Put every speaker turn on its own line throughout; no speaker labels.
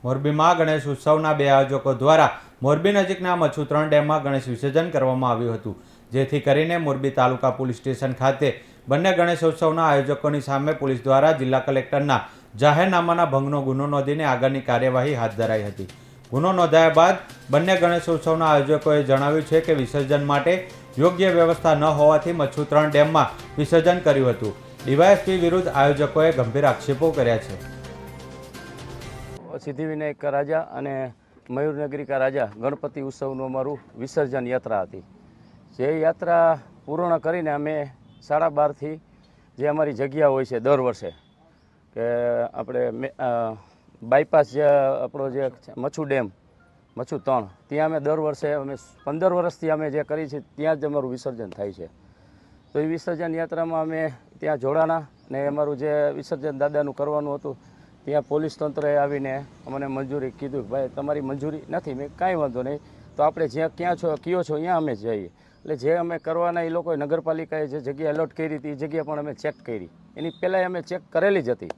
મોરબીમાં ગણેશ ઉત્સવના બે આયોજકો દ્વારા મોરબી નજીકના મચ્છુ 3 ડેમમાં ગણેશ વિસર્જન કરવામાં આવ્યું હતું, જેથી કરીને મોરબી તાલુકા પોલીસ સ્ટેશન ખાતે બંને ગણેશ ઉત્સવના આયોજકોની સામે પોલીસ દ્વારા જિલ્લા કલેક્ટરના જાહેરનામાના ભંગનો ગુનો નોંધીને આગળની કાર્યવાહી હાથ ધરાઈ હતી. ગુનો નોંધાયા બાદ બંને ગણેશ ઉત્સવના આયોજકોએ જણાવ્યું છે કે વિસર્જન માટે યોગ્ય વ્યવસ્થા ન હોવાથી મચ્છુ 3 ડેમમાં વિસર્જન કર્યું હતું. ડીવાયએસપી વિરુદ્ધ આયોજકોએ ગંભીર આક્ષેપો કર્યા છે.
સિદ્ધિવિનાયક રાજા અને મયુરનગરી કા રાજા ગણપતિ ઉત્સવનું અમારું વિસર્જન યાત્રા હતી. જે યાત્રા પૂર્ણ કરીને અમે 12:30થી જે અમારી જગ્યા હોય છે દર વર્ષે કે આપણે બાયપાસ જે આપણો જે મચ્છુ ડેમ મચ્છુ 3 ત્યાં અમે દર વર્ષે અમે 15 વર્ષથી અમે જે કરી છે ત્યાં જ અમારું વિસર્જન થાય છે. તો એ વિસર્જન યાત્રામાં અમે ત્યાં જોડાણા ને અમારું જે વિસર્જન દાદાનું કરવાનું હતું ત્યાં પોલીસ તંત્રએ આવીને અમને મંજૂરી કીધું કે ભાઈ તમારી મંજૂરી નથી. મેં કાંઈ વાંધો નહીં, તો આપણે જ્યાં ક્યાં છો કયો છો ત્યાં અમે જઈએ. એટલે જે અમે કરવાના એ લોકોએ નગરપાલિકાએ જે જગ્યા એલોટ કરી હતી એ જગ્યા પણ અમે ચેક કરી. એની પહેલાં અમે ચેક કરેલી જ હતી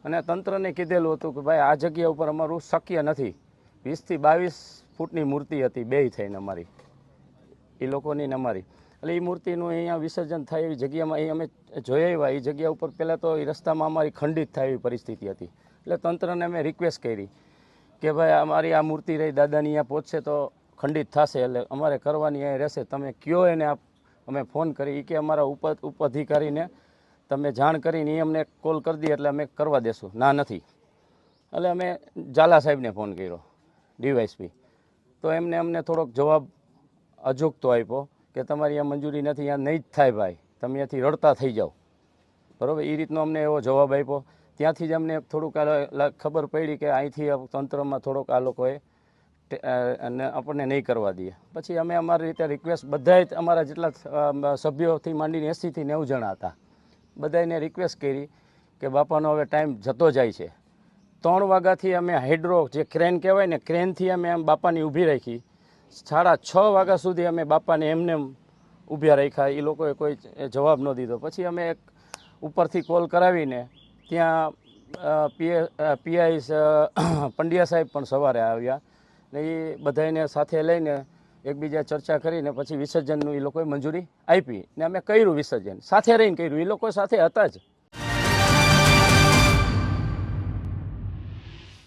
અને તંત્રને કીધેલું હતું કે ભાઈ આ જગ્યા ઉપર અમારું શક્ય નથી. 20 થી 22 ફૂટની મૂર્તિ હતી બે થઈને અમારી એ લોકોની ને અમારી. એટલે એ મૂર્તિનું અહીંયા વિસર્જન થાય એવી જગ્યામાં અહીં અમે જોઈ આવ્યા. એ જગ્યા ઉપર પહેલાં તો એ રસ્તામાં અમારી ખંડિત થાય એવી પરિસ્થિતિ હતી. એટલે તંત્રને અમે રિક્વેસ્ટ કરી કે ભાઈ અમારી આ મૂર્તિ રહી દાદાની અહીંયા પહોંચશે તો ખંડિત થશે, એટલે અમારે કરવાની અહીંયા રહેશે. તમે કયો એને અમે ફોન કરી કે અમારા ઉપ અધિકારીને તમે જાણ કરીને એ અમને કોલ કરી દઈએ એટલે અમે કરવા દેશું. ના નથી. એટલે અમે ઝાલા સાહેબને ફોન કર્યો ડીવાયએસપી, તો એમને અમને થોડોક જવાબ અજુગતો આપ્યો કે તમારી આ મંજૂરી નથી, અહીંયા નહીં જ થાય ભાઈ, તમે અહીંયાથી રડતા થઈ જાઓ. બરાબર, એ રીતનો અમને એવો જવાબ આપ્યો. ત્યાંથી જ અમને થોડુંક ખબર પડી કે અહીંથી તંત્રમાં થોડોક આ લોકોએ આપણને નહીં કરવા દઈએ. પછી અમે અમારી રીતે રિક્વેસ્ટ બધાએ અમારા જેટલા સભ્યોથી માંડીને 80 થી 90 જણા હતા, બધાને રિક્વેસ્ટ કરી કે બાપાનો હવે ટાઈમ જતો જાય છે. 3 વાગ્યાથી અમે હાઇડ્રો જે ક્રેન કહેવાય ને ક્રેનથી અમે આમ બાપાની ઊભી રાખી. 6:30 વાગ્યા સુધી અમે બાપાને એમને ઊભા રાખ્યા. એ લોકોએ કોઈ જવાબ ન દીધો. પછી અમે એક ઉપરથી કોલ કરાવીને ત્યાં પીઆઈ પંડ્યા સાહેબ પણ સવારે આવ્યા ને એ બધાને સાથે લઈને એકબીજા ચર્ચા કરીને પછી વિસર્જનનું એ લોકોએ મંજૂરી આપી ને અમે કર્યું વિસર્જન. સાથે રહીને કર્યું, એ લોકો સાથે હતા જ.